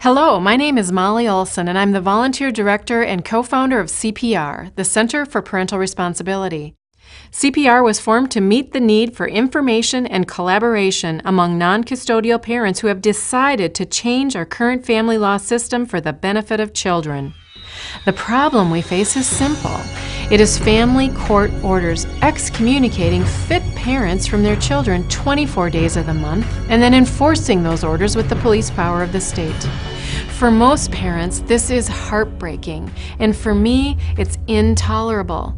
Hello, my name is Molly Olson, and I'm the volunteer director and co-founder of CPR, the Center for Parental Responsibility. CPR was formed to meet the need for information and collaboration among non-custodial parents who have decided to change our current family law system for the benefit of children. The problem we face is simple. It is family court orders excommunicating fit parents from their children 24 days of the month and then enforcing those orders with the police power of the state. For most parents, this is heartbreaking, and for me, it's intolerable.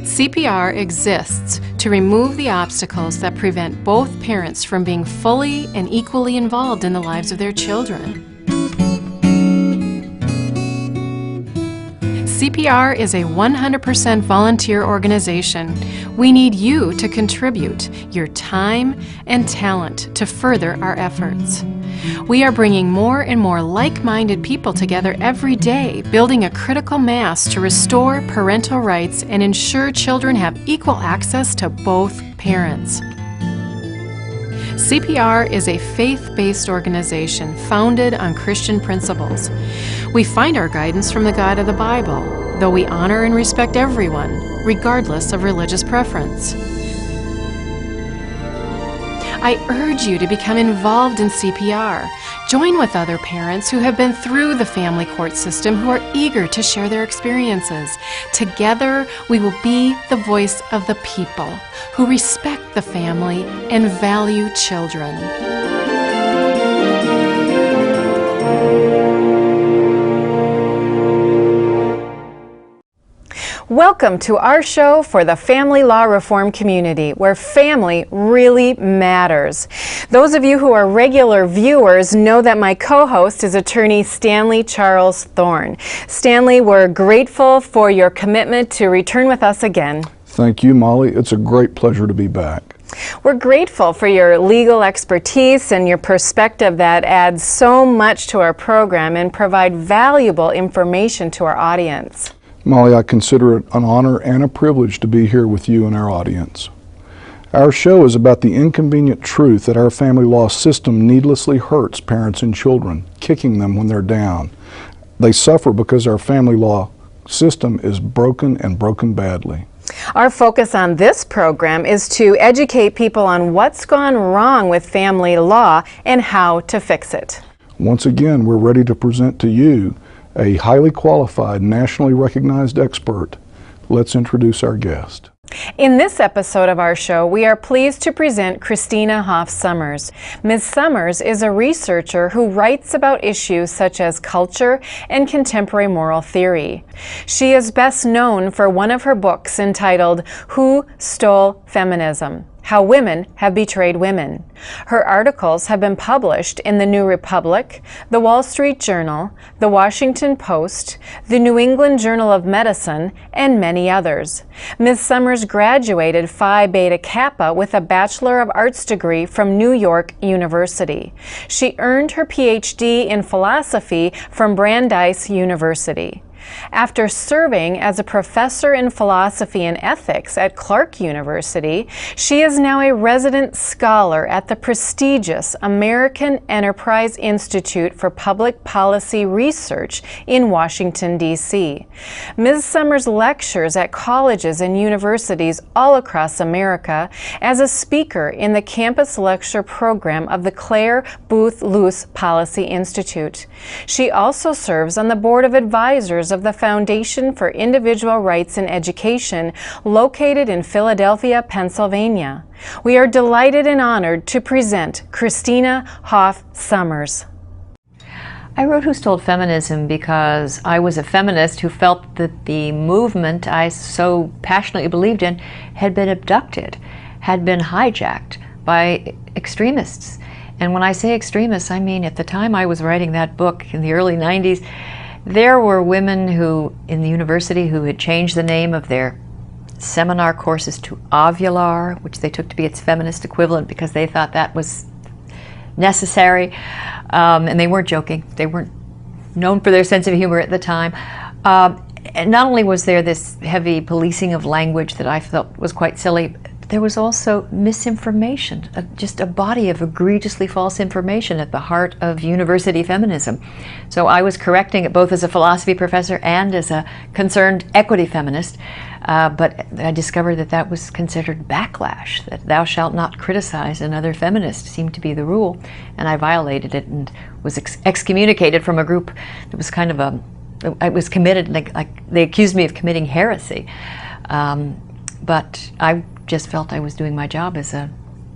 CPR exists to remove the obstacles that prevent both parents from being fully and equally involved in the lives of their children. CPR is a 100% volunteer organization. We need you to contribute your time and talent to further our efforts. We are bringing more and more like-minded people together every day, building a critical mass to restore parental rights and ensure children have equal access to both parents. CPR is a faith-based organization founded on Christian principles. We find our guidance from the God of the Bible, though we honor and respect everyone, regardless of religious preference. I urge you to become involved in CPR. Join with other parents who have been through the family court system who are eager to share their experiences. Together, we will be the voice of the people who respect the family and value children. Welcome to our show for the family law reform community, where family really matters. Those of you who are regular viewers know that my co-host is attorney Stanley Charles Thorne. Stanley, we're grateful for your commitment to return with us again. Thank you, Molly. It's a great pleasure to be back. We're grateful for your legal expertise and your perspective that adds so much to our program and provide valuable information to our audience. Molly, I consider it an honor and a privilege to be here with you and our audience. Our show is about the inconvenient truth that our family law system needlessly hurts parents and children, kicking them when they're down. They suffer because our family law system is broken and broken badly. Our focus on this program is to educate people on what's gone wrong with family law and how to fix it. Once again, we're ready to present to you a highly qualified, nationally recognized expert. Let's introduce our guest. In this episode of our show, we are pleased to present Christina Hoff Sommers. Ms. Sommers is a researcher who writes about issues such as culture and contemporary moral theory. She is best known for one of her books entitled Who Stole Feminism? How Women Have Betrayed Women. Her articles have been published in the New Republic, the Wall Street Journal, the Washington Post, the New England Journal of Medicine, and many others. Ms. Sommers graduated Phi Beta Kappa with a Bachelor of Arts degree from New York University. She earned her PhD in philosophy from Brandeis University. After serving as a professor in philosophy and ethics at Clark University, she is now a resident scholar at the prestigious American Enterprise Institute for Public Policy Research in Washington, D.C. Ms. Sommers lectures at colleges and universities all across America as a speaker in the campus lecture program of the Clare Boothe Luce Policy Institute. She also serves on the board of advisors of the Foundation for Individual Rights in Education, located in Philadelphia, Pennsylvania. We are delighted and honored to present Christina Hoff Sommers. I wrote Who Stole Feminism because I was a feminist who felt that the movement I so passionately believed in had been abducted, had been hijacked by extremists. And when I say extremists, I mean at the time I was writing that book in the early 90s, there were women who, in the university, who had changed the name of their seminar courses to Ovular, which they took to be its feminist equivalent because they thought that was necessary. And they weren't joking. They weren't known for their sense of humor at the time. And not only was there this heavy policing of language that I felt was quite silly, there was also misinformation, just a body of egregiously false information at the heart of university feminism. So I was correcting it both as a philosophy professor and as a concerned equity feminist, but I discovered that that was considered backlash, that thou shalt not criticize another feminist seemed to be the rule, and I violated it and was excommunicated from a group that was kind of I was committed, like they accused me of committing heresy. But I just felt I was doing my job as an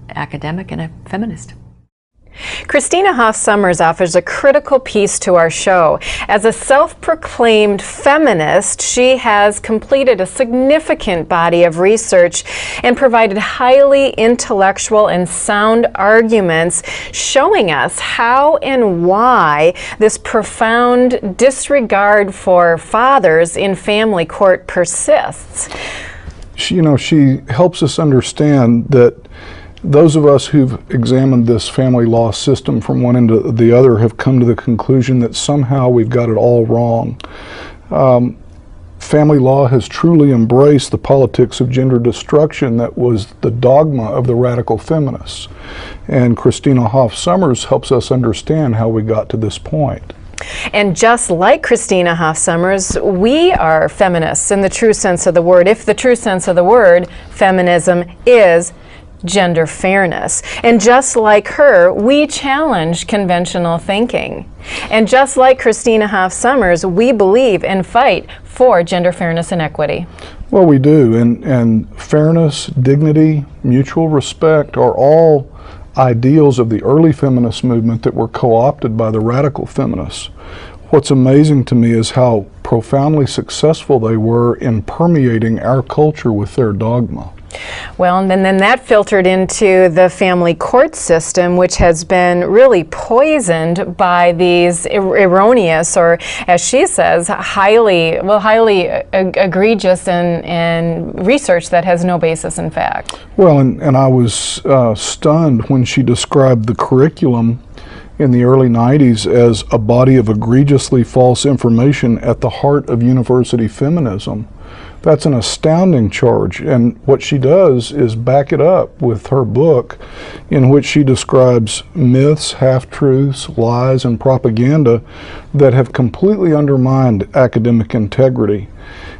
academic and a feminist. Christina Hoff Sommers offers a critical piece to our show. As a self-proclaimed feminist, she has completed a significant body of research and provided highly intellectual and sound arguments showing us how and why this profound disregard for fathers in family court persists. She helps us understand that those of us who've examined this family law system from one end to the other have come to the conclusion that somehow we've got it all wrong. Family law has truly embraced the politics of gender destruction that was the dogma of the radical feminists. And Christina Hoff Sommers helps us understand how we got to this point. And just like Christina Hoff Sommers, we are feminists in the true sense of the word. If the true sense of the word, feminism, is gender fairness. And just like her, we challenge conventional thinking. And just like Christina Hoff Sommers, we believe and fight for gender fairness and equity. Well, we do. And fairness, dignity, mutual respect are all ideals of the early feminist movement that were co-opted by the radical feminists. What's amazing to me is how profoundly successful they were in permeating our culture with their dogma. Well, and then that filtered into the family court system, which has been really poisoned by these erroneous, or as she says, highly egregious and research that has no basis in fact. Well, and I was stunned when she described the curriculum in the early 90s as a body of egregiously false information at the heart of university feminism. That's an astounding charge, and what she does is back it up with her book, in which she describes myths, half-truths, lies, and propaganda that have completely undermined academic integrity.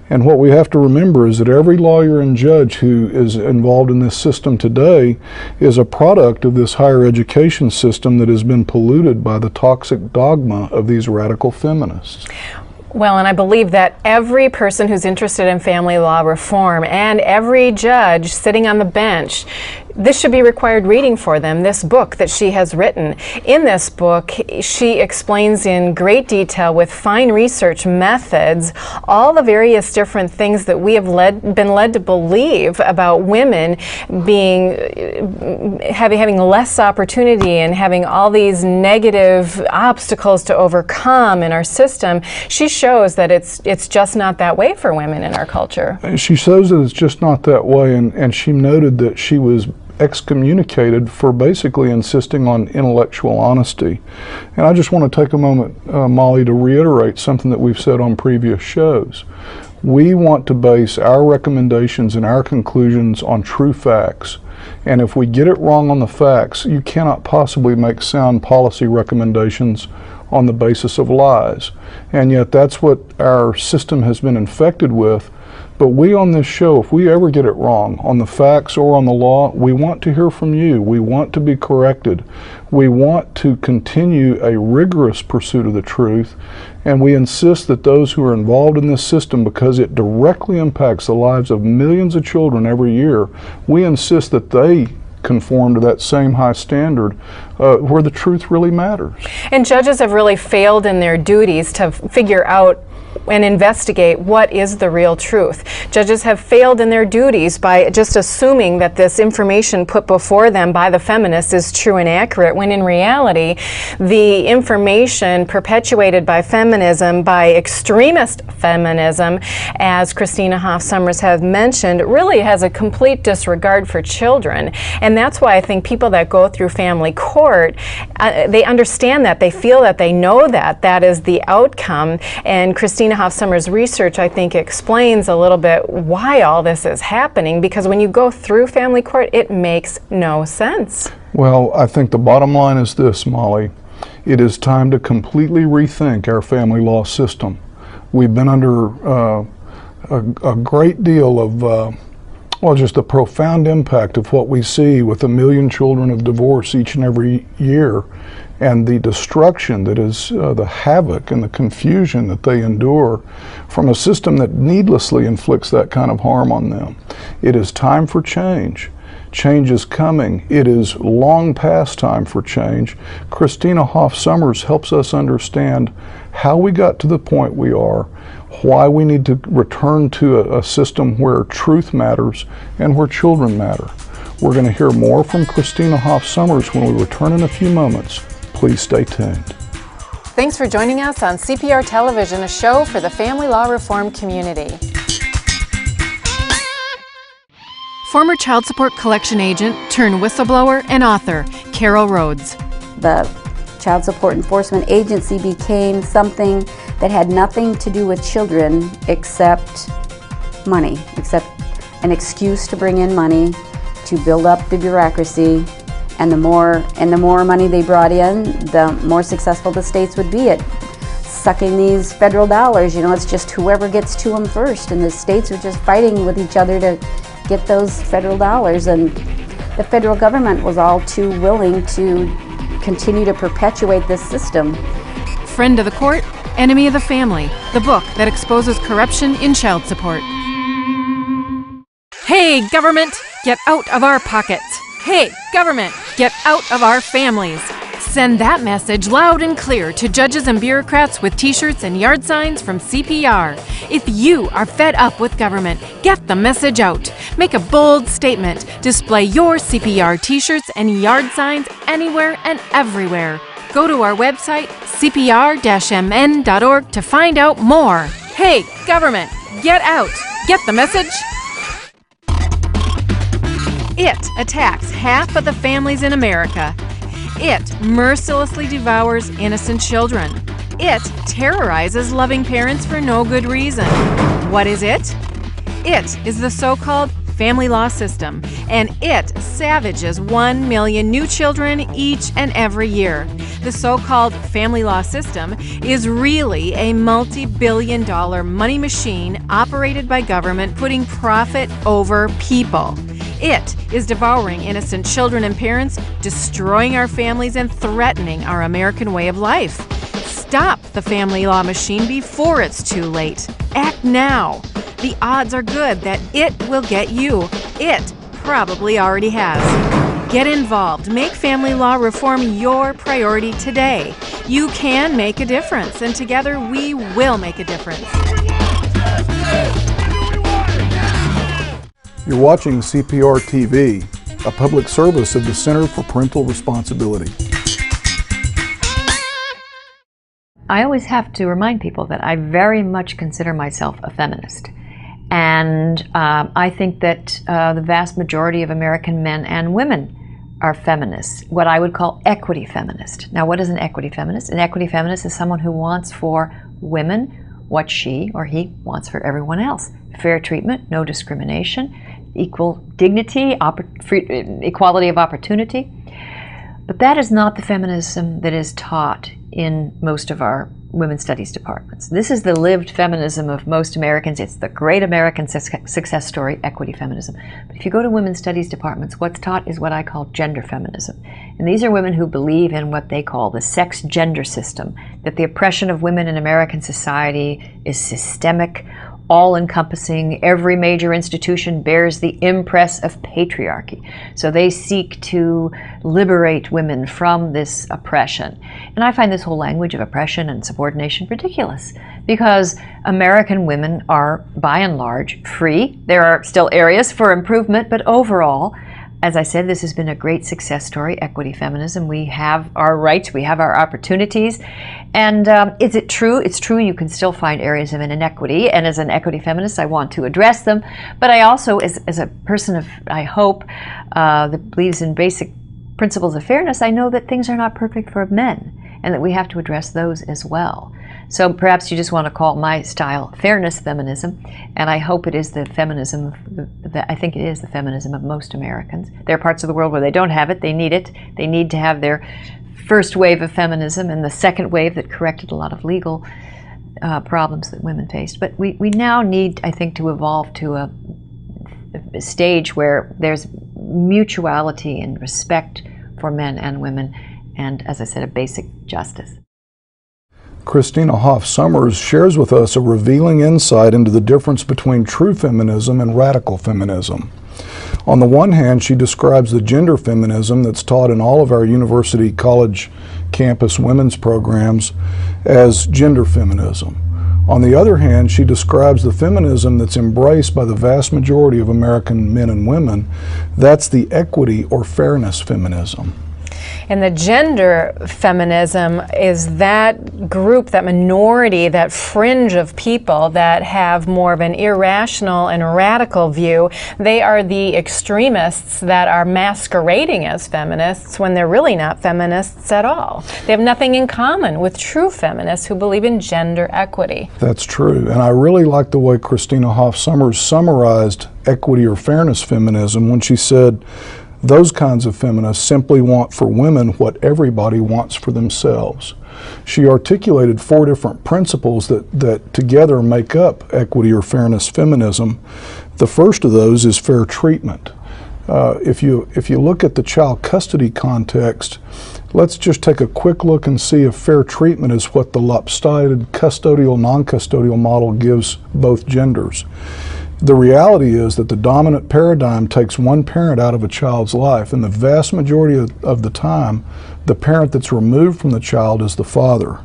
And what we have to remember is that every lawyer and judge who is involved in this system today is a product of this higher education system that has been polluted by the toxic dogma of these radical feminists. Well, and I believe that every person who's interested in family law reform and every judge sitting on the bench, this should be required reading for them, this book that she has written. In this book, she explains in great detail with fine research methods all the various different things that we have been led to believe about women having less opportunity and having all these negative obstacles to overcome in our system. She shows that it's just not that way for women in our culture. She shows that it's just not that way, and she noted that she was excommunicated for basically insisting on intellectual honesty. And I just want to take a moment, Molly, to reiterate something that we've said on previous shows. We want to base our recommendations and our conclusions on true facts. And if we get it wrong on the facts, you cannot possibly make sound policy recommendations on the basis of lies. And yet that's what our system has been infected with. But we on this show, if we ever get it wrong on the facts or on the law, we want to hear from you. We want to be corrected. We want to continue a rigorous pursuit of the truth, and we insist that those who are involved in this system, because it directly impacts the lives of millions of children every year, we insist that they conform to that same high standard where the truth really matters. And judges have really failed in their duties to figure out and investigate what is the real truth. Judges have failed in their duties by just assuming that this information put before them by the feminists is true and accurate, when in reality the information perpetuated by feminism, by extremist feminism, as Christina Hoff Sommers has mentioned, really has a complete disregard for children. And that's why I think people that go through family court, they understand that, they feel that, they know that that is the outcome. And Christina Christina Hoff Sommers' research, I think, explains a little bit why all this is happening, because when you go through family court, it makes no sense. Well, I think the bottom line is this, Molly. It is time to completely rethink our family law system. We've been under a great deal of, well, just the profound impact of what we see with 1 million children of divorce each and every year, and the destruction that is, the havoc and the confusion that they endure from a system that needlessly inflicts that kind of harm on them. It is time for change. Change is coming. It is long past time for change. Christina Hoff Sommers helps us understand how we got to the point we are, why we need to return to a system where truth matters and where children matter. We're going to hear more from Christina Hoff Sommers when we return in a few moments. Please stay tuned. Thanks for joining us on CPR Television, a show for the family law reform community. Former child support collection agent turned whistleblower and author, Carol Rhodes. The Child Support Enforcement Agency became something that had nothing to do with children except money, except an excuse to bring in money, to build up the bureaucracy, and the more money they brought in, the more successful the states would be at sucking these federal dollars. You know, it's just whoever gets to them first, and the states are just fighting with each other to get those federal dollars, and the federal government was all too willing to continue to perpetuate this system. Friend of the Court, Enemy of the Family, the book that exposes corruption in child support. Hey, government, get out of our pockets. Hey, government, get out of our families. Send that message loud and clear to judges and bureaucrats with t-shirts and yard signs from CPR. If you are fed up with government, get the message out. Make a bold statement. Display your CPR t-shirts and yard signs anywhere and everywhere. Go to our website, cpr-mn.org, to find out more. Hey, government, get out. Get the message? It attacks half of the families in America. It mercilessly devours innocent children. It terrorizes loving parents for no good reason. What is it? It is the so-called family law system, and it savages 1 million new children each and every year. The so-called family law system is really a multi-billion-dollar money machine operated by government, putting profit over people. It is devouring innocent children and parents, destroying our families, and threatening our American way of life. Stop the family law machine before it's too late. Act now. The odds are good that it will get you. It probably already has. Get involved. Make family law reform your priority today. You can make a difference, and together we will make a difference. You're watching CPR TV, a public service of the Center for Parental Responsibility. I always have to remind people that I very much consider myself a feminist. And I think that the vast majority of American men and women are feminists, what I would call equity feminist. Now, what is an equity feminist? An equity feminist is someone who wants for women what she or he wants for everyone else. Fair treatment, no discrimination, equal dignity, equality of opportunity. But that is not the feminism that is taught in most of our women's studies departments. This is the lived feminism of most Americans. It's the great American success story, equity feminism. But if you go to women's studies departments, what's taught is what I call gender feminism. And these are women who believe in what they call the sex-gender system, that the oppression of women in American society is systemic, all-encompassing. Every major institution bears the impress of patriarchy. So they seek to liberate women from this oppression. And I find this whole language of oppression and subordination ridiculous, because American women are, by and large, free. There are still areas for improvement, but overall, as I said, this has been a great success story, equity feminism. We have our rights, we have our opportunities. And is it true? It's true you can still find areas of inequity, and as an equity feminist, I want to address them. But I also, as a person of, I hope, that believes in basic principles of fairness, I know that things are not perfect for men, and that we have to address those as well. So perhaps you just want to call my style fairness feminism, and I hope it is the feminism, I think it is the feminism of most Americans. There are parts of the world where they don't have it, they need it. They need to have their first wave of feminism and the second wave that corrected a lot of legal problems that women faced. But we now need, I think, to evolve to a stage where there's mutuality and respect for men and women, and, as I said, a basic justice. Christina Hoff Sommers shares with us a revealing insight into the difference between true feminism and radical feminism. On the one hand, she describes the gender feminism that's taught in all of our university, college, campus women's programs as gender feminism. On the other hand, she describes the feminism that's embraced by the vast majority of American men and women. That's the equity or fairness feminism. And the gender feminism is that group, that minority, that fringe of people that have more of an irrational and radical view. They are the extremists that are masquerading as feminists when they're really not feminists at all. They have nothing in common with true feminists who believe in gender equity. That's true. And I really like the way Christina Hoff Sommers summarized equity or fairness feminism when she said, those kinds of feminists simply want for women what everybody wants for themselves. She articulated 4 different principles that together make up equity or fairness feminism. The first of those is fair treatment. If you look at the child custody context, let's just take a quick look and see if fair treatment is what the lopsided custodial, non-custodial model gives both genders. The reality is that the dominant paradigm takes one parent out of a child's life, and the vast majority of the time, the parent that's removed from the child is the father.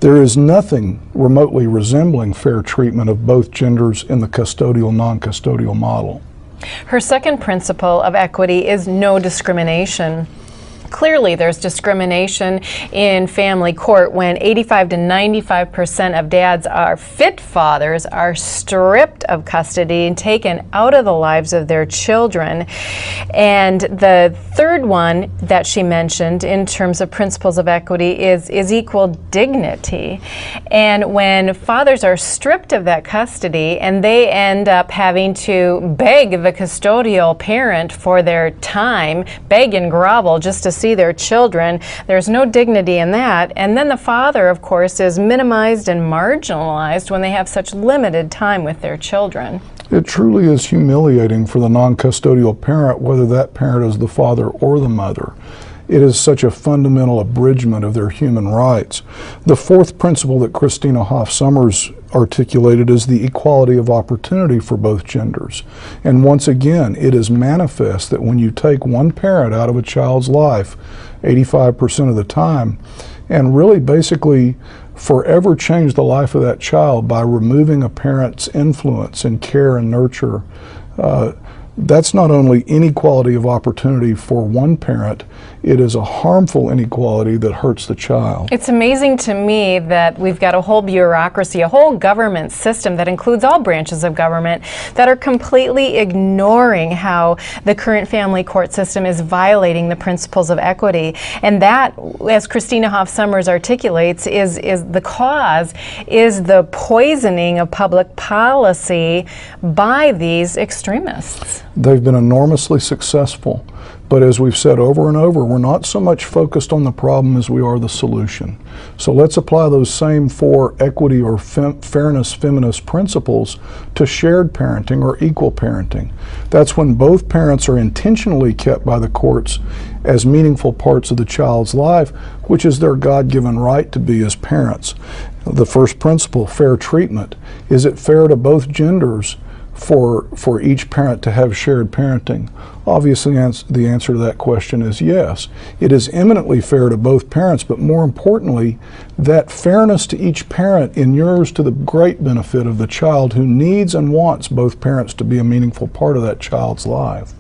There is nothing remotely resembling fair treatment of both genders in the custodial, non-custodial model. Her second principle of equity is no discrimination. Clearly, there's discrimination in family court when 85 to 95% of dads are fit fathers, are stripped of custody and taken out of the lives of their children. And the third one that she mentioned in terms of principles of equity is equal dignity. And when fathers are stripped of that custody and they end up having to beg the custodial parent for their time, beg and grovel just to see their children, there's no dignity in that. And then the father, of course, is minimized and marginalized when they have such limited time with their children. It truly is humiliating for the non-custodial parent, whether that parent is the father or the mother. It is such a fundamental abridgment of their human rights. The fourth principle that Christina Hoff Sommers articulated is the equality of opportunity for both genders. And once again, it is manifest that when you take one parent out of a child's life 85% of the time, and really basically forever change the life of that child by removing a parent's influence and care and nurture, that's not only inequality of opportunity for one parent, it is a harmful inequality that hurts the child. It's amazing to me that we've got a whole bureaucracy, a whole government system that includes all branches of government that are completely ignoring how the current family court system is violating the principles of equity. And that, as Christina Hoff Sommers articulates, is the cause, is the poisoning of public policy by these extremists. They've been enormously successful. But as we've said over and over, we're not so much focused on the problem as we are the solution. So let's apply those same 4 equity or fairness feminist principles to shared parenting or equal parenting. That's when both parents are intentionally kept by the courts as meaningful parts of the child's life, which is their God-given right to be as parents. The first principle, fair treatment. Is it fair to both genders for each parent to have shared parenting? Obviously, the answer to that question is yes. It is eminently fair to both parents, but more importantly, that fairness to each parent inures to the great benefit of the child who needs and wants both parents to be a meaningful part of that child's life.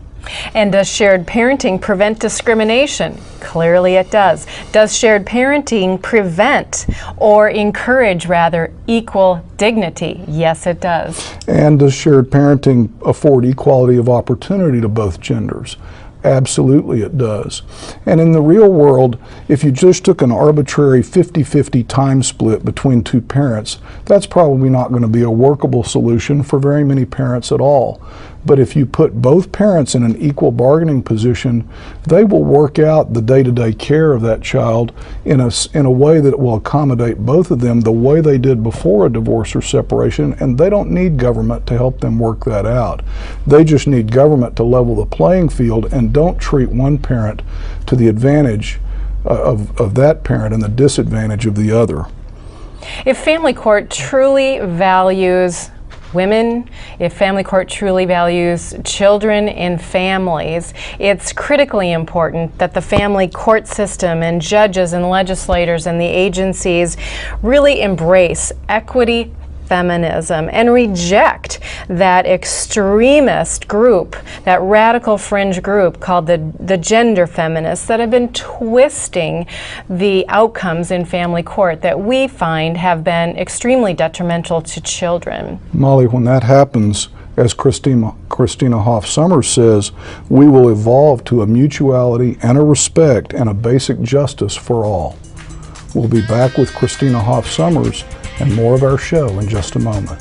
And does shared parenting prevent discrimination? Clearly it does. Does shared parenting prevent, or encourage rather, equal dignity? Yes, it does. And does shared parenting afford equality of opportunity to both genders? Absolutely it does. And in the real world, if you just took an arbitrary 50-50 time split between two parents, that's probably not going to be a workable solution for very many parents at all. But if you put both parents in an equal bargaining position, they will work out the day-to-day care of that child in a way that will accommodate both of them the way they did before a divorce or separation, and they don't need government to help them work that out. They just need government to level the playing field and don't treat one parent to the advantage of that parent and the disadvantage of the other. If family court truly values women, if family court truly values children and families, it's critically important that the family court system and judges and legislators and the agencies really embrace equity, feminism, and reject that extremist group, that radical fringe group called the gender feminists that have been twisting the outcomes in family court that we find have been extremely detrimental to children. Molly, when that happens, as Christina Hoff Sommers says, we will evolve to a mutuality and a respect and a basic justice for all. We'll be back with Christina Hoff Sommers and more of our show in just a moment.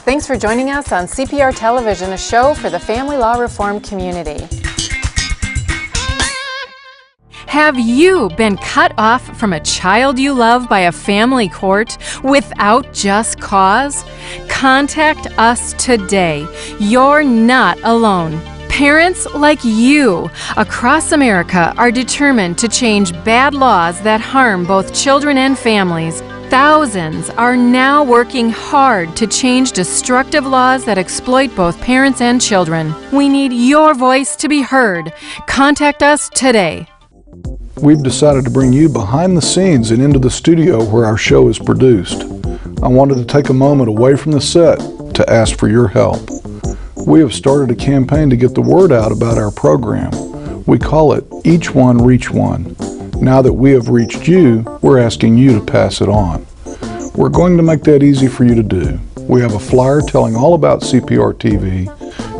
Thanks for joining us on CPR Television, a show for the family law reform community. Have you been cut off from a child you love by a family court without just cause? Contact us today. You're not alone. Parents like you across America are determined to change bad laws that harm both children and families. Thousands are now working hard to change destructive laws that exploit both parents and children. We need your voice to be heard. Contact us today. We've decided to bring you behind the scenes and into the studio where our show is produced. I wanted to take a moment away from the set to ask for your help. We have started a campaign to get the word out about our program. We call it Each One Reach One. Now that we have reached you, we're asking you to pass it on. We're going to make that easy for you to do. We have a flyer telling all about CPR TV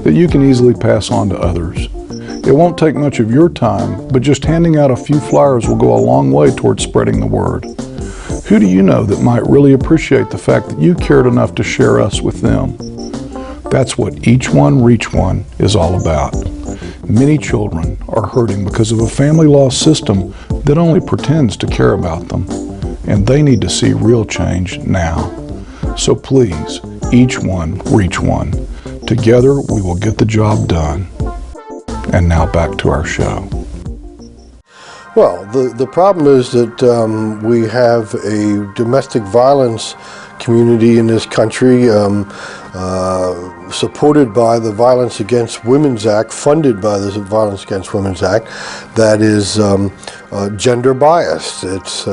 that you can easily pass on to others. It won't take much of your time, but just handing out a few flyers will go a long way towards spreading the word. Who do you know that might really appreciate the fact that you cared enough to share us with them? That's what Each One Reach One is all about. Many children are hurting because of a family law system that only pretends to care about them, and they need to see real change now. So please, each one reach one. Together we will get the job done. And now back to our show. Well, the problem is that we have a domestic violence community in this country supported by the Violence Against Women's Act, funded by the Violence Against Women's Act, that is gender biased. It's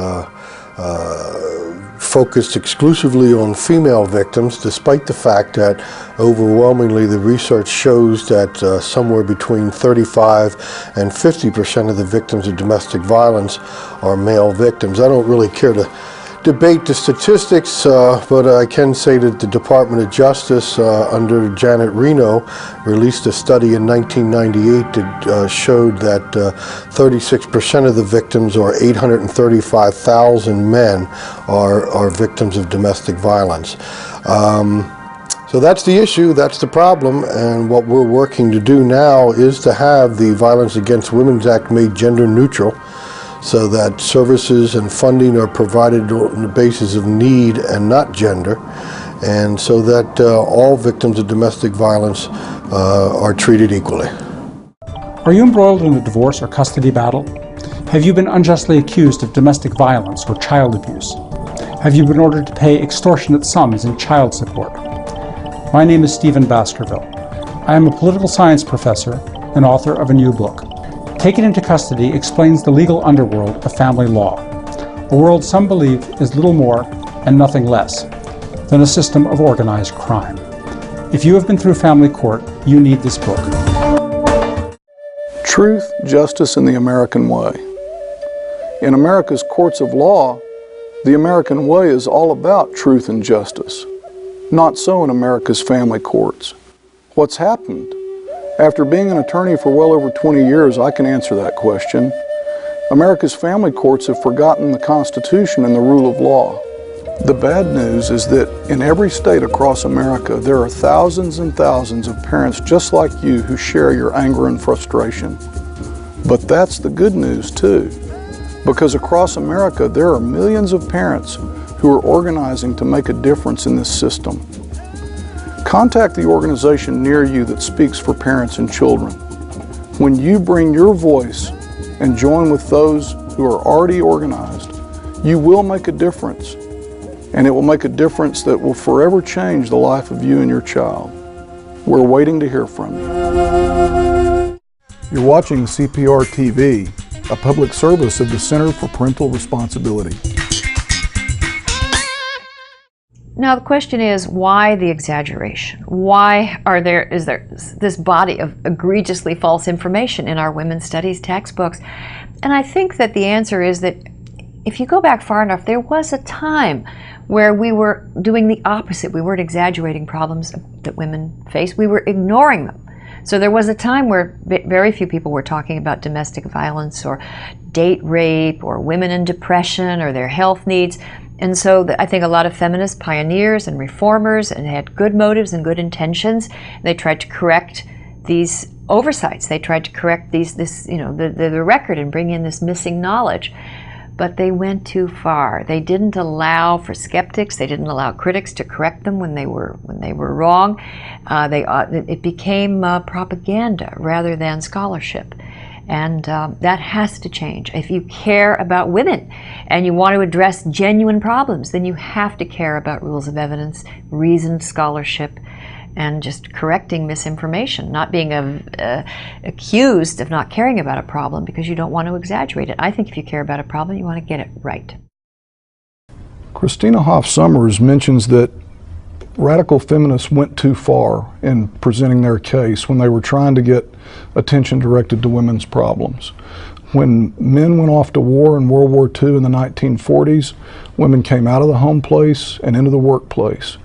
focused exclusively on female victims, despite the fact that overwhelmingly the research shows that somewhere between 35 and 50% of the victims of domestic violence are male victims. I don't really care to debate the statistics, but I can say that the Department of Justice under Janet Reno released a study in 1998 that showed that 36% of the victims, or 835,000 men, are victims of domestic violence. So that's the issue, that's the problem, and what we're working to do now is to have the Violence Against Women's Act made gender neutral, so that services and funding are provided on the basis of need and not gender, and so that all victims of domestic violence are treated equally. Are you embroiled in a divorce or custody battle? Have you been unjustly accused of domestic violence or child abuse? Have you been ordered to pay extortionate sums in child support? My name is Stephen Baskerville. I am a political science professor and author of a new book. Taken Into Custody explains the legal underworld of family law, a world some believe is little more and nothing less than a system of organized crime. If you have been through family court, you need this book. Truth, justice, and the American way. In America's courts of law, the American way is all about truth and justice. Not so in America's family courts. What's happened? After being an attorney for well over 20 years, I can answer that question. America's family courts have forgotten the Constitution and the rule of law. The bad news is that in every state across America, there are thousands and thousands of parents just like you who share your anger and frustration. But that's the good news too, because across America, there are millions of parents who are organizing to make a difference in this system. Contact the organization near you that speaks for parents and children. When you bring your voice and join with those who are already organized, you will make a difference. And it will make a difference that will forever change the life of you and your child. We're waiting to hear from you. You're watching CPR TV, a public service of the Center for Parental Responsibility. Now the question is, why the exaggeration? Why is there this body of egregiously false information in our women's studies textbooks? And I think that the answer is that if you go back far enough, there was a time where we were doing the opposite. We weren't exaggerating problems that women face, we were ignoring them. So there was a time where very few people were talking about domestic violence or date rape or women in depression or their health needs. And so I think a lot of feminist pioneers and reformers and had good motives and good intentions. They tried to correct these oversights. They tried to correct the record and bring in this missing knowledge. But they went too far. They didn't allow for skeptics. They didn't allow critics to correct them when they were wrong. It became propaganda rather than scholarship, and that has to change. If you care about women and you want to address genuine problems, then you have to care about rules of evidence, reasoned scholarship, and just correcting misinformation, not being accused of not caring about a problem because you don't want to exaggerate it. I think if you care about a problem, you want to get it right. Christina Hoff Sommers mentions that radical feminists went too far in presenting their case when they were trying to get attention directed to women's problems. When men went off to war in World War II in the 1940s, women came out of the home place and into the workplace.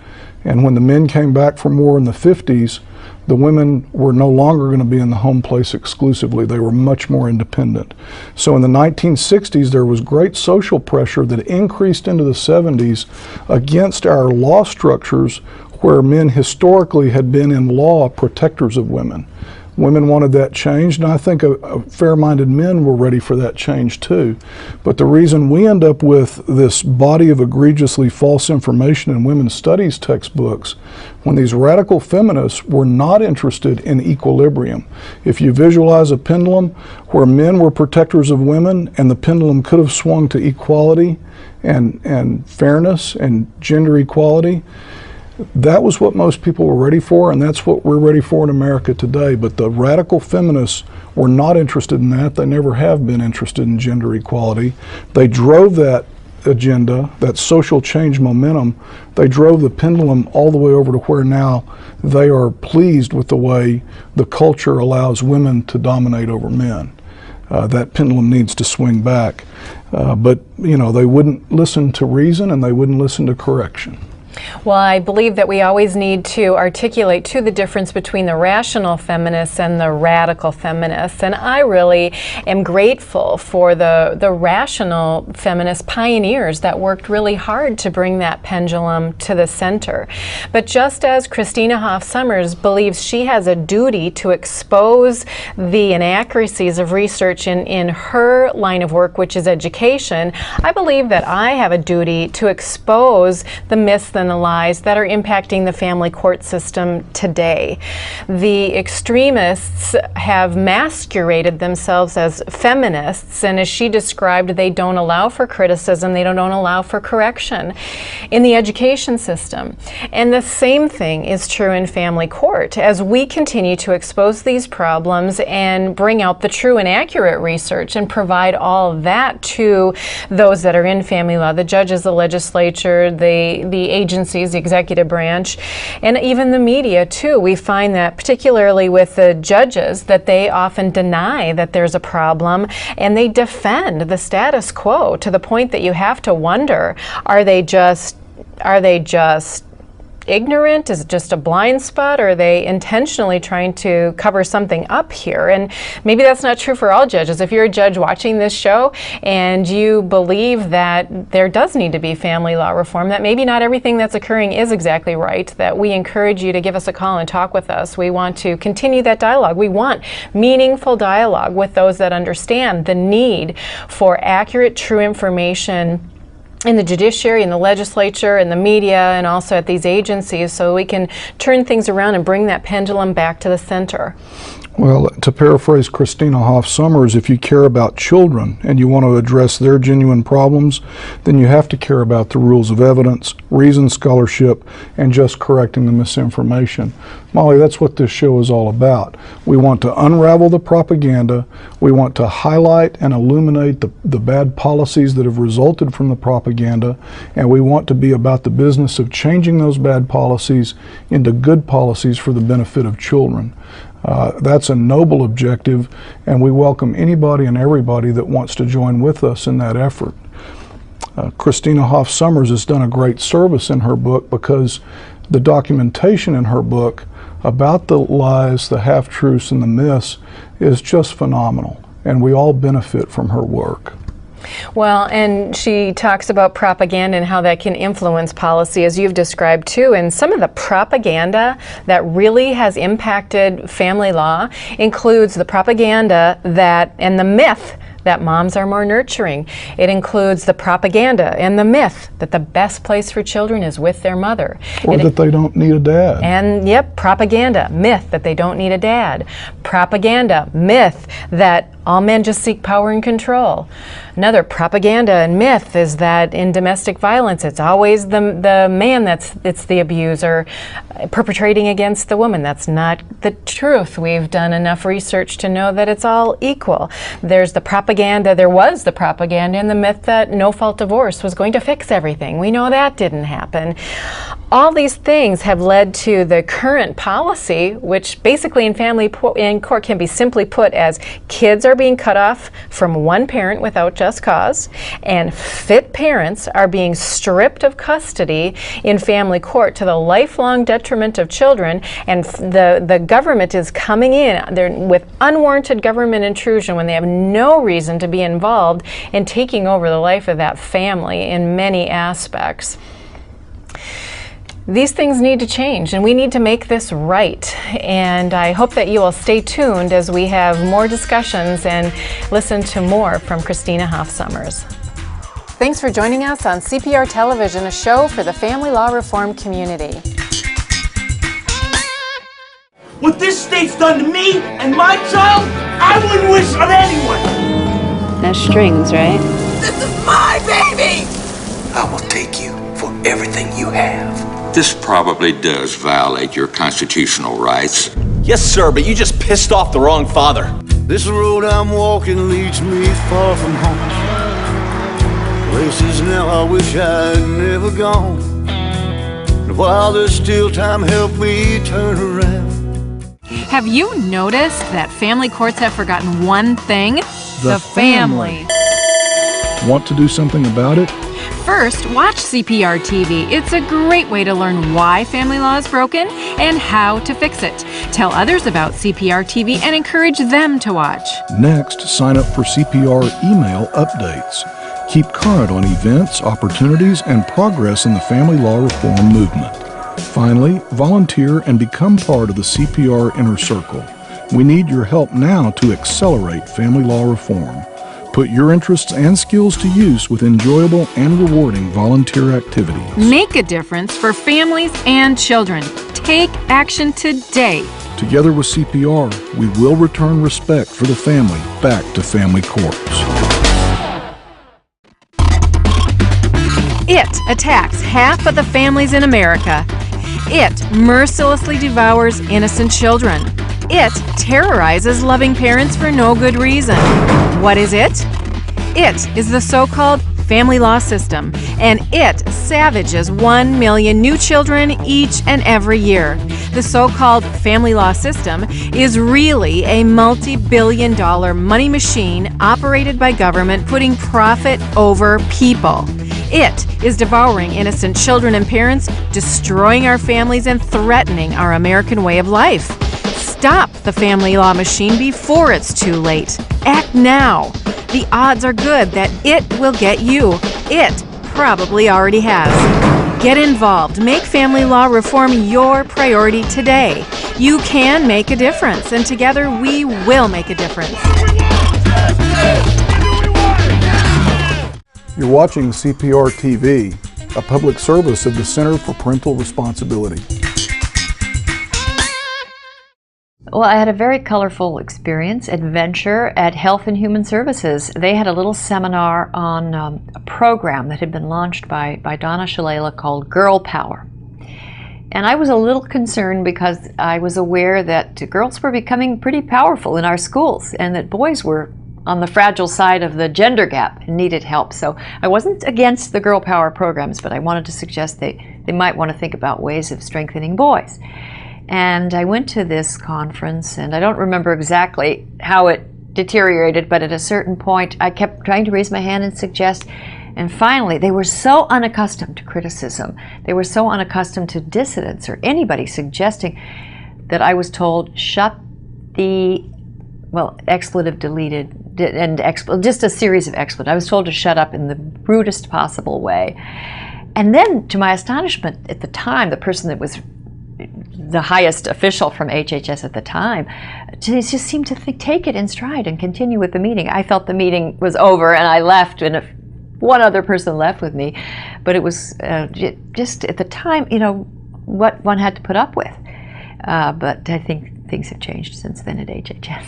And when the men came back from war in the 50s, the women were no longer going to be in the home place exclusively. They were much more independent. So in the 1960s, there was great social pressure that increased into the 70s against our law structures where men historically had been in law protectors of women. Women wanted that changed, and I think a fair-minded men were ready for that change too. But the reason we end up with this body of egregiously false information in women's studies textbooks, when these radical feminists were not interested in equilibrium. If you visualize a pendulum where men were protectors of women and the pendulum could have swung to equality and fairness and gender equality, that was what most people were ready for, and that's what we're ready for in America today. But the radical feminists were not interested in that. They never have been interested in gender equality. They drove that agenda, that social change momentum, they drove the pendulum all the way over to where now they are pleased with the way the culture allows women to dominate over men. That pendulum needs to swing back. But, you know, they wouldn't listen to reason and they wouldn't listen to correction. Well, I believe that we always need to articulate, too, the difference between the rational feminists and the radical feminists. And I really am grateful for the rational feminist pioneers that worked really hard to bring that pendulum to the center. But just as Christina Hoff Sommers believes she has a duty to expose the inaccuracies of research in her line of work, which is education, I believe that I have a duty to expose the myths and the lies that are impacting the family court system today. The extremists have masqueraded themselves as feminists, and as she described, they don't allow for criticism, they don't allow for correction in the education system. And the same thing is true in family court. As we continue to expose these problems and bring out the true and accurate research and provide all of that to those that are in family law, the judges, the legislature, the agencies, the executive branch, and even the media too. We find that particularly with the judges that they often deny that there's a problem and they defend the status quo to the point that you have to wonder, are they just ignorant? Is it just a blind spot? Or are they intentionally trying to cover something up here? And maybe that's not true for all judges. If you're a judge watching this show and you believe that there does need to be family law reform, that maybe not everything that's occurring is exactly right, that we encourage you to give us a call and talk with us. We want to continue that dialogue. We want meaningful dialogue with those that understand the need for accurate, true information in the judiciary, in the legislature, in the media, and also at these agencies, so we can turn things around and bring that pendulum back to the center. Well, to paraphrase Christina Hoff Sommers, if you care about children and you want to address their genuine problems, then you have to care about the rules of evidence, reasoned scholarship, and just correcting the misinformation. Molly, that's what this show is all about. We want to unravel the propaganda. We want to highlight and illuminate the bad policies that have resulted from the propaganda, and we want to be about the business of changing those bad policies into good policies for the benefit of children. That's a noble objective, and we welcome anybody and everybody that wants to join with us in that effort. Christina Hoff Sommers has done a great service in her book, because the documentation in her book about the lies, the half-truths, and the myths is just phenomenal, and we all benefit from her work. Well, and she talks about propaganda and how that can influence policy, as you've described too. And some of the propaganda that really has impacted family law includes the propaganda that, and the myth that moms are more nurturing. It includes the propaganda and the myth that the best place for children is with their mother. Or that they don't need a dad. And yep, propaganda, myth that they don't need a dad. Propaganda, myth that all men just seek power and control. Another propaganda and myth is that in domestic violence, it's always the man it's the abuser perpetrating against the woman. That's not the truth. We've done enough research to know that it's all equal. There's the propaganda, there was the propaganda and the myth that no-fault divorce was going to fix everything. We know that didn't happen. All these things have led to the current policy, which basically in court can be simply put as kids are being cut off from one parent without just cause, and fit parents are being stripped of custody in family court to the lifelong detriment of children, and the government is coming in with unwarranted government intrusion when they have no reason to be involved in taking over the life of that family in many aspects. These things need to change, and we need to make this right. And I hope that you will stay tuned as we have more discussions and listen to more from Christina Hoff Sommers. Thanks for joining us on CPR Television, a show for the family law reform community. What this state's done to me and my child, I wouldn't wish on anyone. No strings, right? This is my baby! I will take you for everything you have. This probably does violate your constitutional rights. Yes, sir, but you just pissed off the wrong father. This road I'm walking leads me far from home. Places now I wish I'd never gone. And while there's still time, help me turn around. Have you noticed that family courts have forgotten one thing? The family. Want to do something about it? First, watch CPR TV. It's a great way to learn why family law is broken and how to fix it. Tell others about CPR TV and encourage them to watch. Next, sign up for CPR email updates. Keep current on events, opportunities, and progress in the family law reform movement. Finally, volunteer and become part of the CPR Inner Circle. We need your help now to accelerate family law reform. Put your interests and skills to use with enjoyable and rewarding volunteer activities. Make a difference for families and children. Take action today. Together with CPR, we will return respect for the family back to family courts. It attacks half of the families in America. It mercilessly devours innocent children. It terrorizes loving parents for no good reason. What is it? It is the so-called family law system, and it savages 1 million new children each and every year. The so-called family law system is really a multi-billion-dollar money machine operated by government, putting profit over people. It is devouring innocent children and parents, destroying our families and threatening our American way of life. Stop the family law machine before it's too late. Act now. The odds are good that it will get you. It probably already has. Get involved. Make family law reform your priority today. You can make a difference, and together we will make a difference. You're watching CPR TV, a public service of the Center for Parental Responsibility. Well, I had a very colorful adventure at Health and Human Services. They had a little seminar on a program that had been launched by Donna Shalala called Girl Power. And I was a little concerned because I was aware that girls were becoming pretty powerful in our schools and that boys were on the fragile side of the gender gap and needed help. So I wasn't against the Girl Power programs, but I wanted to suggest they might want to think about ways of strengthening boys. And I went to this conference, and I don't remember exactly how it deteriorated, but at a certain point I kept trying to raise my hand and suggest, and finally they were so unaccustomed to criticism, they were so unaccustomed to dissidents or anybody suggesting, that I was told, shut the, well, expletive deleted, and just a series of expletives. I was told to shut up in the rudest possible way. And then, to my astonishment, at the time, the person that was the highest official from HHS at the time just seemed to take it in stride and continue with the meeting. I felt the meeting was over and I left, and one other person left with me, but it was just at the time, you know, what one had to put up with. But I think things have changed since then at HHS.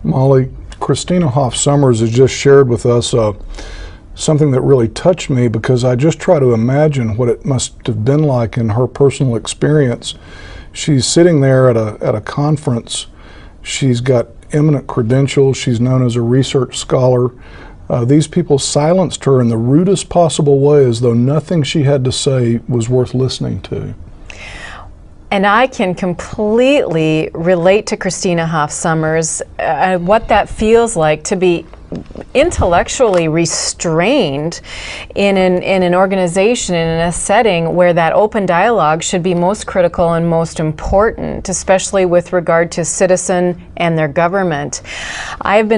Molly, Christina Hoff Summers has just shared with us something that really touched me, because I just try to imagine what it must have been like in her personal experience. She's sitting there at a conference. She's got eminent credentials. She's known as a research scholar. These people silenced her in the rudest possible way, as though nothing she had to say was worth listening to. And I can completely relate to Christina Hoff Summers, what that feels like to be intellectually restrained in an organization, in a setting where that open dialogue should be most critical and most important, especially with regard to citizen and their government. I've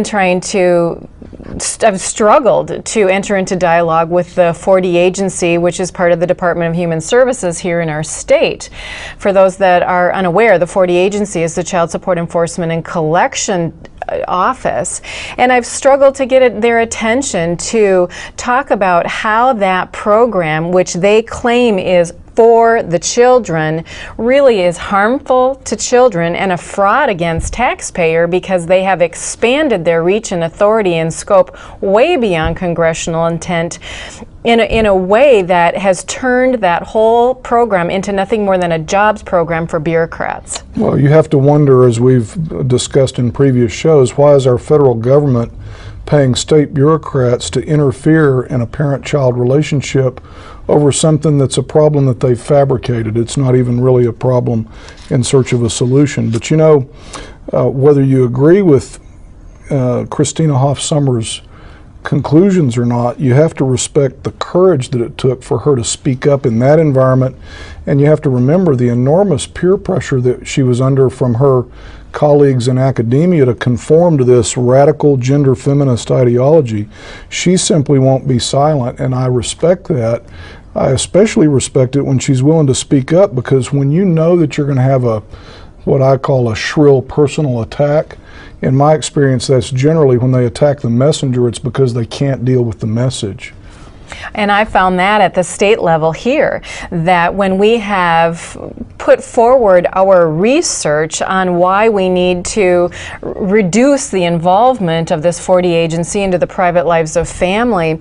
struggled to enter into dialogue with the 4D agency, which is part of the Department of Human Services here in our state. For those that are unaware, the 4D agency is the Child Support Enforcement and Collection Office, and I've struggled to get their attention to talk about how that program, which they claim is for the children, really is harmful to children and a fraud against taxpayer, because they have expanded their reach and authority and scope way beyond congressional intent in a way that has turned that whole program into nothing more than a jobs program for bureaucrats. Well, you have to wonder, as we've discussed in previous shows, why is our federal government paying state bureaucrats to interfere in a parent-child relationship over something that's a problem that they've fabricated? It's not even really a problem in search of a solution. But you know, whether you agree with Christina Hoff Summers' conclusions or not, you have to respect the courage that it took for her to speak up in that environment, and you have to remember the enormous peer pressure that she was under from her colleagues in academia to conform to this radical gender feminist ideology. She simply won't be silent, and I respect that. I especially respect it when she's willing to speak up, because when you know that you're going to have what I call a shrill personal attack, in my experience, that's generally when they attack the messenger, it's because they can't deal with the message. And I found that at the state level here, that when we have put forward our research on why we need to reduce the involvement of this 4D agency into the private lives of family,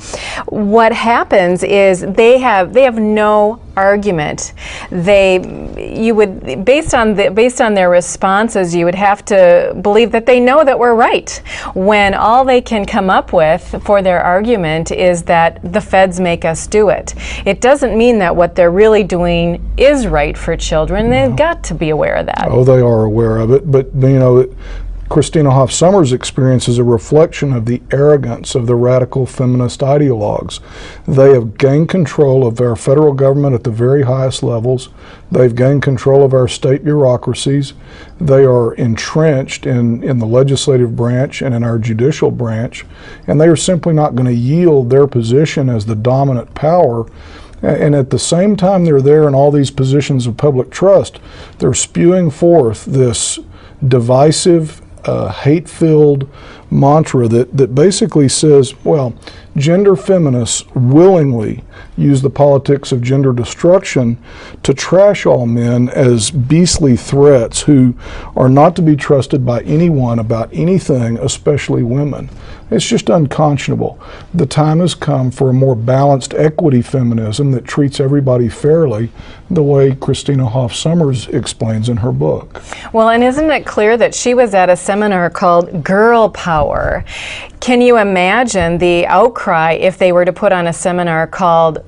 what happens is they have no argument. Based on their responses, you would have to believe that they know that we're right, when all they can come up with for their argument is that the feds make us do it. It doesn't mean that what they're really doing is right for children. They've got to be aware of that. Oh, they are aware of it, but you know, Christina Hoff Sommers' experience is a reflection of the arrogance of the radical feminist ideologues. They have gained control of our federal government at the very highest levels. They've gained control of our state bureaucracies. They are entrenched in the legislative branch and in our judicial branch, and they are simply not going to yield their position as the dominant power. And at the same time they're there in all these positions of public trust, they're spewing forth this divisive, hate-filled mantra that basically says, well, gender feminists willingly use the politics of gender destruction to trash all men as beastly threats who are not to be trusted by anyone about anything, especially women. It's just unconscionable. The time has come for a more balanced equity feminism that treats everybody fairly, the way Christina Hoff Sommers explains in her book. Well, and isn't it clear that she was at a seminar called Girl Power? Can you imagine the outcry if they were to put on a seminar called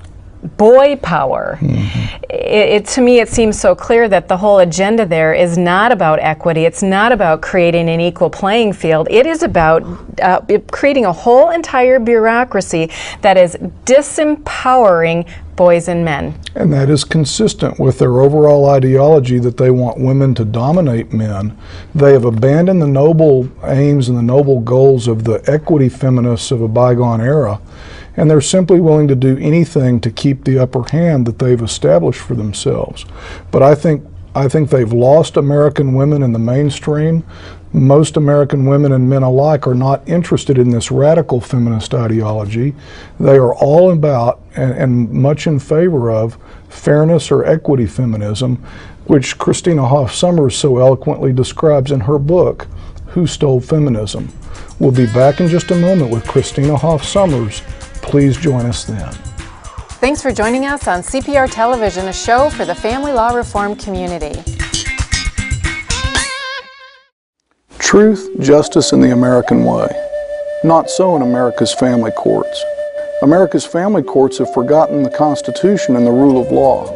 Boy Power? To me, it seems so clear that the whole agenda there is not about equity. It's not about creating an equal playing field. It is about creating a whole entire bureaucracy that is disempowering boys and men. And that is consistent with their overall ideology that they want women to dominate men. They have abandoned the noble aims and the noble goals of the equity feminists of a bygone era, and they're simply willing to do anything to keep the upper hand that they've established for themselves. But I think they've lost American women in the mainstream. Most American women and men alike are not interested in this radical feminist ideology. They are all about and much in favor of fairness or equity feminism, which Christina Hoff Sommers so eloquently describes in her book, Who Stole Feminism? We'll be back in just a moment with Christina Hoff Sommers. Please join us then. Thanks for joining us on CPR Television, a show for the family law reform community. Truth, justice, and the American way. Not so in America's family courts. America's family courts have forgotten the Constitution and the rule of law.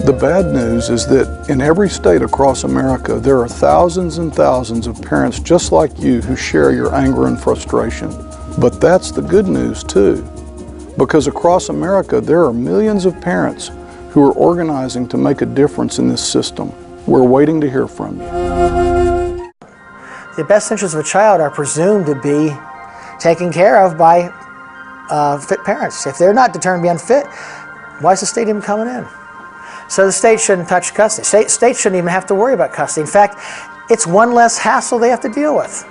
The bad news is that in every state across America, there are thousands and thousands of parents just like you who share your anger and frustration. But that's the good news too, because across America, there are millions of parents who are organizing to make a difference in this system. We're waiting to hear from you. The best interests of a child are presumed to be taken care of by fit parents. If they're not determined to be unfit, why is the state even coming in? So the state shouldn't touch custody. State shouldn't even have to worry about custody. In fact, it's one less hassle they have to deal with.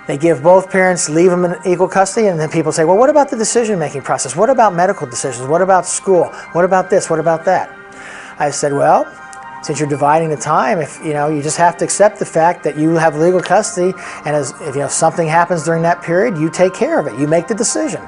They give both parents, leave them in equal custody, and then people say, well, what about the decision-making process? What about medical decisions? What about school? What about this? What about that? I said, well, since you're dividing the time, you just have to accept the fact that you have legal custody, and if something happens during that period, you take care of it. You make the decision.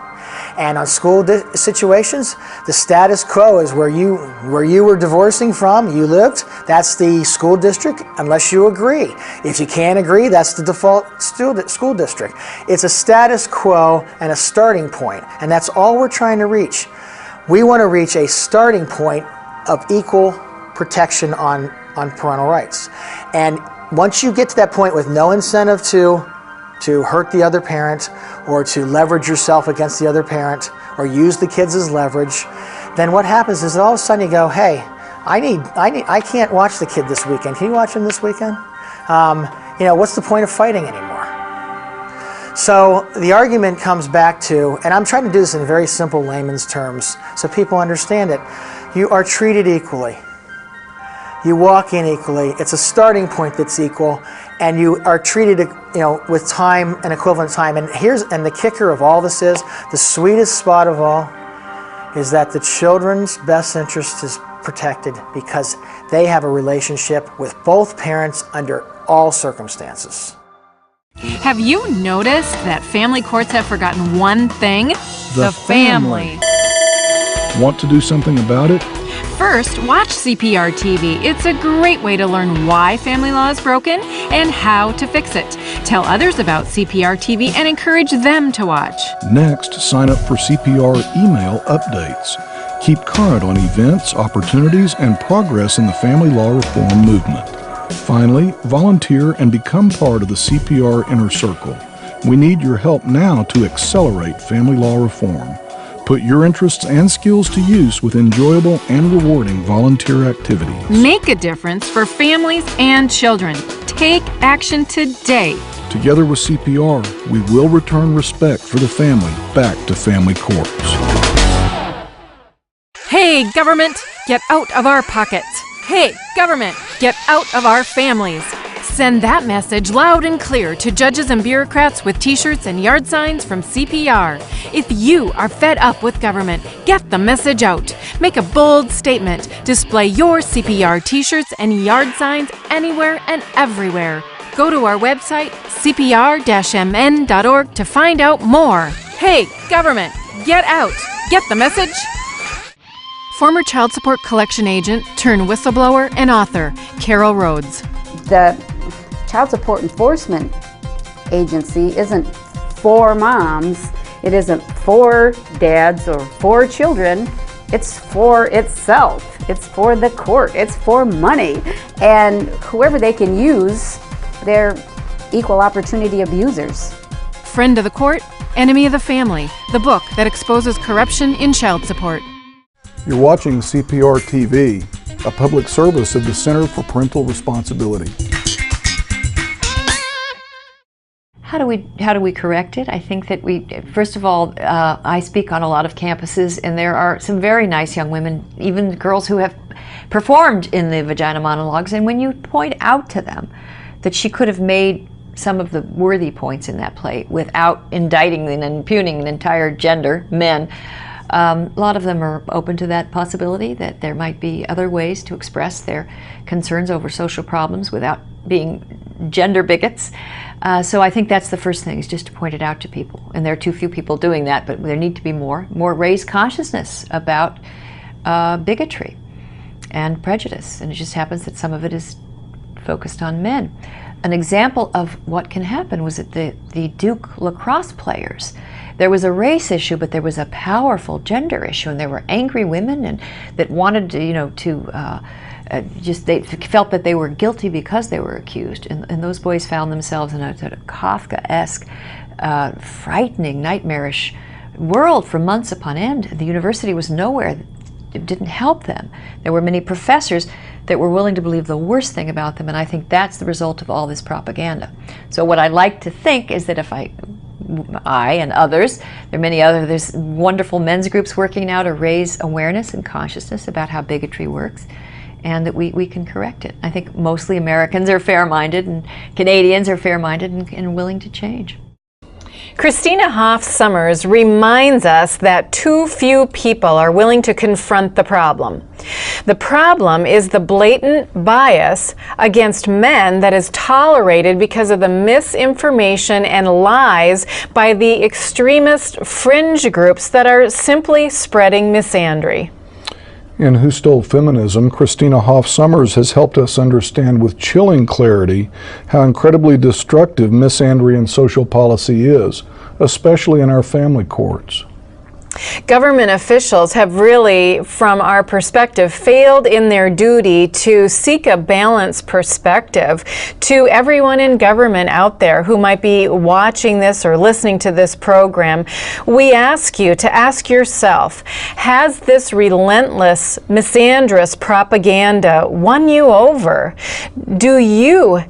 And on school situations, the status quo is where you were divorcing from, you lived, that's the school district, unless you agree. If you can't agree, that's the default school district. It's a status quo and a starting point, and that's all we're trying to reach. We want to reach a starting point of equal protection on parental rights. And once you get to that point with no incentive to hurt the other parent or to leverage yourself against the other parent or use the kids as leverage, then what happens is that all of a sudden you go, hey, I can't watch the kid this weekend. Can you watch him this weekend? What's the point of fighting anymore? So the argument comes back to, and I'm trying to do this in very simple layman's terms so people understand it, you are treated equally. You walk in equally. It's a starting point that's equal, and you are treated, with time and equivalent time. And the kicker of all this is, the sweetest spot of all is that the children's best interest is protected because they have a relationship with both parents under all circumstances. Have you noticed that family courts have forgotten one thing? The family. Want to do something about it? First, watch CPR TV. It's a great way to learn why family law is broken and how to fix it. Tell others about CPR TV and encourage them to watch. Next, sign up for CPR email updates. Keep current on events, opportunities, and progress in the family law reform movement. Finally, volunteer and become part of the CPR Inner Circle. We need your help now to accelerate family law reform. Put your interests and skills to use with enjoyable and rewarding volunteer activities. Make a difference for families and children. Take action today. Together with CPR, we will return respect for the family back to family courts. Hey, government, get out of our pockets. Hey, government, get out of our families. Send that message loud and clear to judges and bureaucrats with t-shirts and yard signs from CPR. If you are fed up with government, get the message out. Make a bold statement. Display your CPR t-shirts and yard signs anywhere and everywhere. Go to our website, cpr-mn.org, to find out more. Hey, government, get out. Get the message? Former child support collection agent turned whistleblower and author, Carol Rhodes. The Child Support Enforcement Agency isn't for moms. It isn't for dads or for children. It's for itself. It's for the court. It's for money. And whoever they can use, they're equal opportunity abusers. Friend of the Court, Enemy of the Family, the book that exposes corruption in child support. You're watching CPR TV, a public service of the Center for Parental Responsibility. How do we correct it? I think that first of all, I speak on a lot of campuses, and there are some very nice young women, even girls who have performed in the vagina monologues, and when you point out to them that she could have made some of the worthy points in that play without indicting and impugning an entire gender, men, a lot of them are open to that possibility, that there might be other ways to express their concerns over social problems without being gender bigots. So I think that's the first thing, is just to point it out to people. And there are too few people doing that, but there need to be more raised consciousness about bigotry and prejudice. And it just happens that some of it is focused on men. An example of what can happen was at the Duke lacrosse players. There was a race issue, but there was a powerful gender issue, and there were angry women and that wanted to, they felt that they were guilty because they were accused. And those boys found themselves in a sort of Kafka-esque, frightening, nightmarish world for months upon end. The university was nowhere. It didn't help them. There were many professors that were willing to believe the worst thing about them, and I think that's the result of all this propaganda. So what I like to think is that if I and others, there's wonderful men's groups working now to raise awareness and consciousness about how bigotry works, and that we can correct it. I think mostly Americans are fair-minded, and Canadians are fair-minded and willing to change. Christina Hoff Sommers reminds us that too few people are willing to confront the problem. The problem is the blatant bias against men that is tolerated because of the misinformation and lies by the extremist fringe groups that are simply spreading misandry. In Who Stole Feminism, Christina Hoff Sommers has helped us understand with chilling clarity how incredibly destructive misandry and social policy is, especially in our family courts. Government officials have really, from our perspective, failed in their duty to seek a balanced perspective to everyone in government out there who might be watching this or listening to this program. We ask you to ask yourself, has this relentless, misandrous propaganda won you over?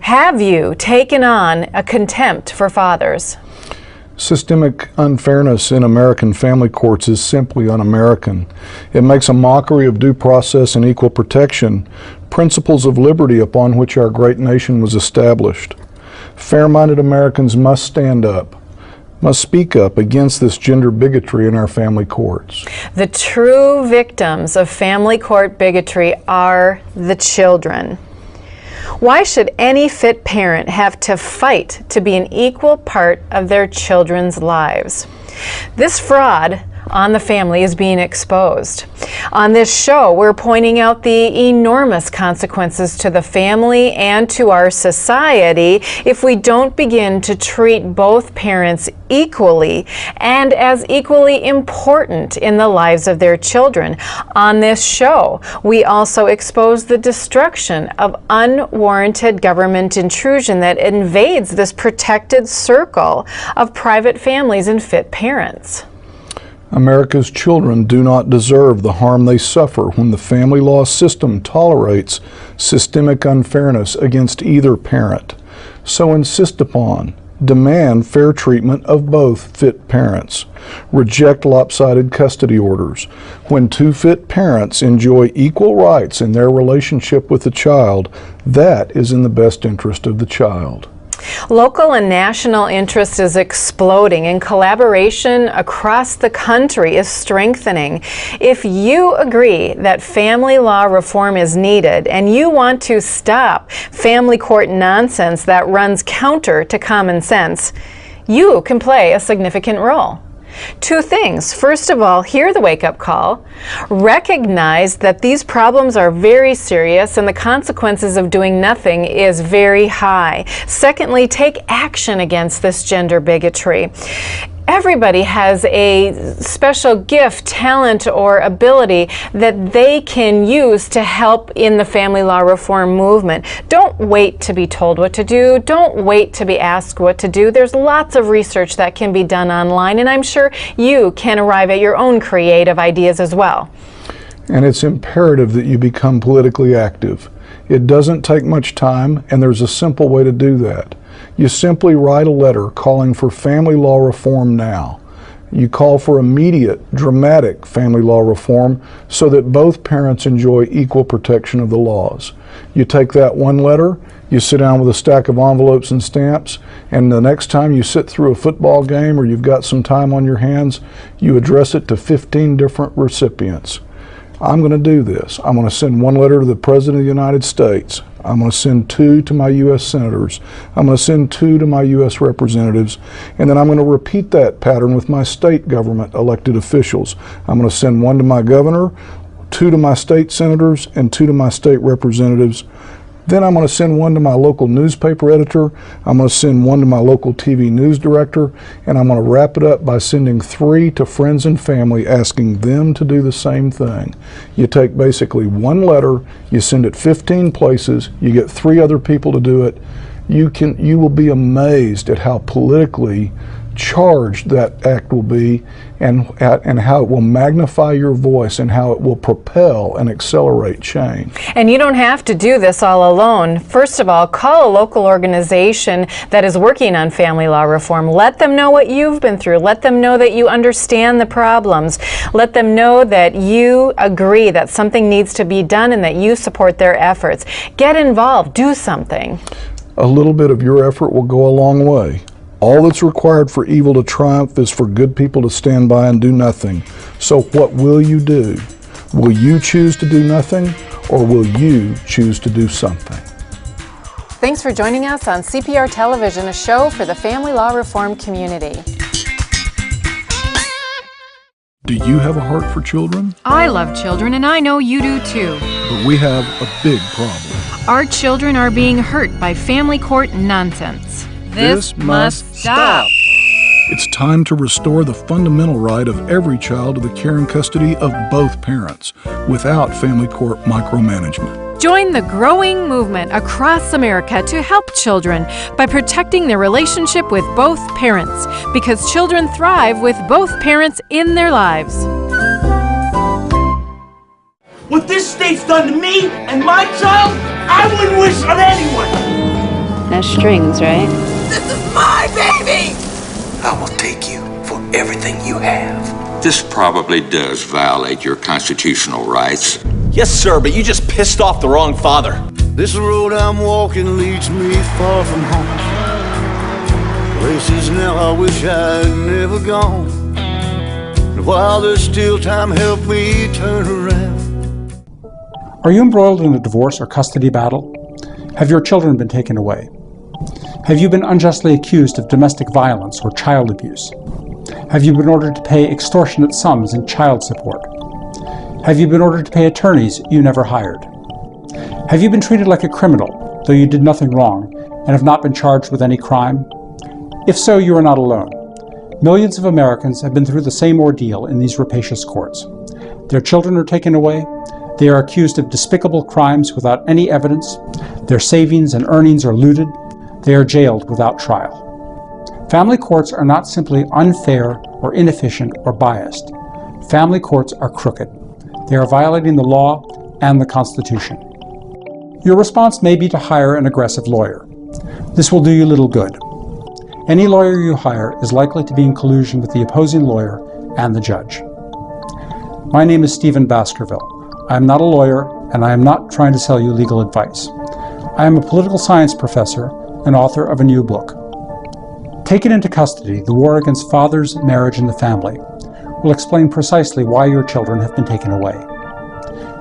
Have you taken on a contempt for fathers? Systemic unfairness in American family courts is simply un-American. It makes a mockery of due process and equal protection, principles of liberty upon which our great nation was established. Fair-minded Americans must stand up, must speak up against this gender bigotry in our family courts. The true victims of family court bigotry are the children. Why should any fit parent have to fight to be an equal part of their children's lives? This fraud on the family is being exposed. On this show, we're pointing out the enormous consequences to the family and to our society if we don't begin to treat both parents equally and as equally important in the lives of their children. On this show, we also expose the destruction of unwarranted government intrusion that invades this protected circle of private families and fit parents. America's children do not deserve the harm they suffer when the family law system tolerates systemic unfairness against either parent. So insist upon, demand fair treatment of both fit parents. Reject lopsided custody orders. When two fit parents enjoy equal rights in their relationship with the child, that is in the best interest of the child. Local and national interest is exploding and collaboration across the country is strengthening. If you agree that family law reform is needed and you want to stop family court nonsense that runs counter to common sense, you can play a significant role. Two things. First of all, hear the wake-up call. Recognize that these problems are very serious and the consequences of doing nothing is very high. Secondly, take action against this gender bigotry. Everybody has a special gift, talent, or ability that they can use to help in the family law reform movement. Don't wait to be told what to do. Don't wait to be asked what to do. There's lots of research that can be done online, and I'm sure you can arrive at your own creative ideas as well. And it's imperative that you become politically active. It doesn't take much time, and there's a simple way to do that. You simply write a letter calling for family law reform now. You call for immediate, dramatic family law reform so that both parents enjoy equal protection of the laws. You take that one letter, you sit down with a stack of envelopes and stamps, and the next time you sit through a football game or you've got some time on your hands, you address it to 15 different recipients. I'm going to do this. I'm going to send one letter to the President of the United States. I'm going to send 2 to my U.S. senators. I'm going to send 2 to my U.S. representatives. And then I'm going to repeat that pattern with my state government elected officials. I'm going to send 1 to my governor, 2 to my state senators, and 2 to my state representatives. Then I'm going to send 1 to my local newspaper editor. I'm going to send 1 to my local TV news director. And I'm going to wrap it up by sending 3 to friends and family, asking them to do the same thing. You take basically one letter, you send it 15 places, you get 3 other people to do it. You will be amazed at how politically charged that act will be, and how it will magnify your voice and how it will propel and accelerate change. And you don't have to do this all alone. First of all, call a local organization that is working on family law reform. Let them know what you've been through. Let them know that you understand the problems. Let them know that you agree that something needs to be done and that you support their efforts. Get involved. Do something. A little bit of your effort will go a long way. All that's required for evil to triumph is for good people to stand by and do nothing. So what will you do? Will you choose to do nothing, or will you choose to do something? Thanks for joining us on CPR Television, a show for the family law reform community. Do you have a heart for children? I love children, and I know you do too. But we have a big problem. Our children are being hurt by family court nonsense. This must stop. It's time to restore the fundamental right of every child to the care and custody of both parents without family court micromanagement. Join the growing movement across America to help children by protecting their relationship with both parents, because children thrive with both parents in their lives. What this state's done to me and my child, I wouldn't wish on anyone. That's strings, right? This is my baby! I will take you for everything you have. This probably does violate your constitutional rights. Yes, sir, but you just pissed off the wrong father. This road I'm walking leads me far from home. Places now I wish I'd never gone. And while there's still time, help me turn around. Are you embroiled in a divorce or custody battle? Have your children been taken away? Have you been unjustly accused of domestic violence or child abuse? Have you been ordered to pay extortionate sums in child support? Have you been ordered to pay attorneys you never hired? Have you been treated like a criminal, though you did nothing wrong, and have not been charged with any crime? If so, you are not alone. Millions of Americans have been through the same ordeal in these rapacious courts. Their children are taken away, they are accused of despicable crimes without any evidence, their savings and earnings are looted, they are jailed without trial. Family courts are not simply unfair or inefficient or biased. Family courts are crooked. They are violating the law and the Constitution. Your response may be to hire an aggressive lawyer. This will do you little good. Any lawyer you hire is likely to be in collusion with the opposing lawyer and the judge. My name is Stephen Baskerville. I am not a lawyer, and I am not trying to sell you legal advice. I am a political science professor and author of a new book. Taken into Custody, The War Against Fathers, Marriage, and the Family will explain precisely why your children have been taken away.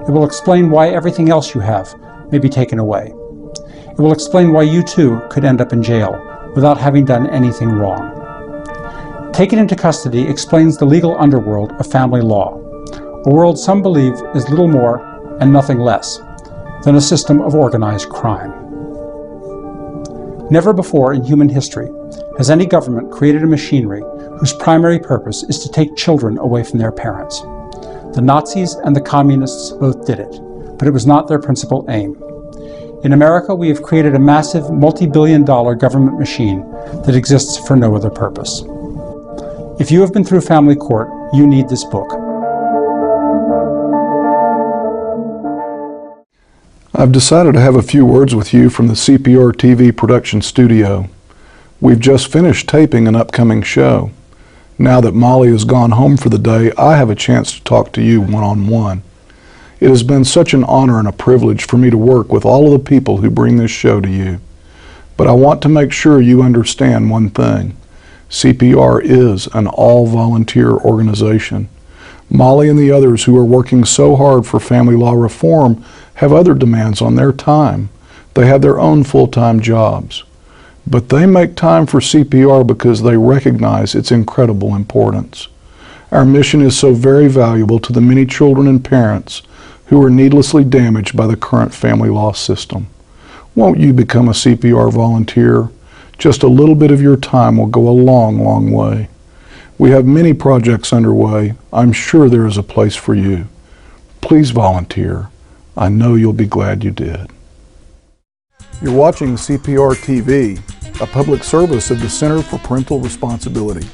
It will explain why everything else you have may be taken away. It will explain why you too could end up in jail without having done anything wrong. Taken into Custody explains the legal underworld of family law, a world some believe is little more and nothing less than a system of organized crime. Never before in human history has any government created a machinery whose primary purpose is to take children away from their parents. The Nazis and the Communists both did it, but it was not their principal aim. In America, we have created a massive multi-billion-dollar government machine that exists for no other purpose. If you have been through family court, you need this book. I've decided to have a few words with you from the CPR TV production studio. We've just finished taping an upcoming show. Now that Molly has gone home for the day, I have a chance to talk to you one-on-one. It has been such an honor and a privilege for me to work with all of the people who bring this show to you. But I want to make sure you understand one thing. CPR is an all-volunteer organization. Molly and the others who are working so hard for family law reform have other demands on their time. They have their own full-time jobs. But they make time for CPR because they recognize its incredible importance. Our mission is so very valuable to the many children and parents who are needlessly damaged by the current family law system. Won't you become a CPR volunteer? Just a little bit of your time will go a long, long way. We have many projects underway. I'm sure there is a place for you. Please volunteer. I know you'll be glad you did. You're watching CPR TV, a public service of the Center for Parental Responsibility.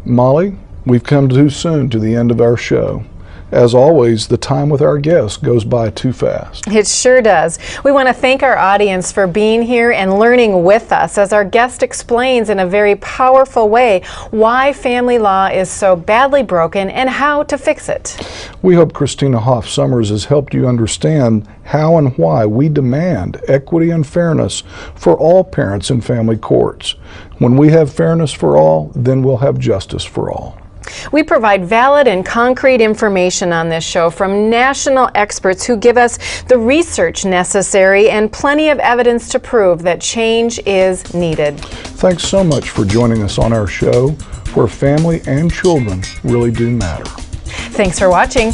Molly, we've come too soon to the end of our show. As always, the time with our guests goes by too fast. It sure does. We want to thank our audience for being here and learning with us as our guest explains in a very powerful way why family law is so badly broken and how to fix it. We hope Christina Hoff Summers has helped you understand how and why we demand equity and fairness for all parents in family courts. When we have fairness for all, then we'll have justice for all. We provide valid and concrete information on this show from national experts who give us the research necessary and plenty of evidence to prove that change is needed. Thanks so much for joining us on our show, where family and children really do matter. Thanks for watching.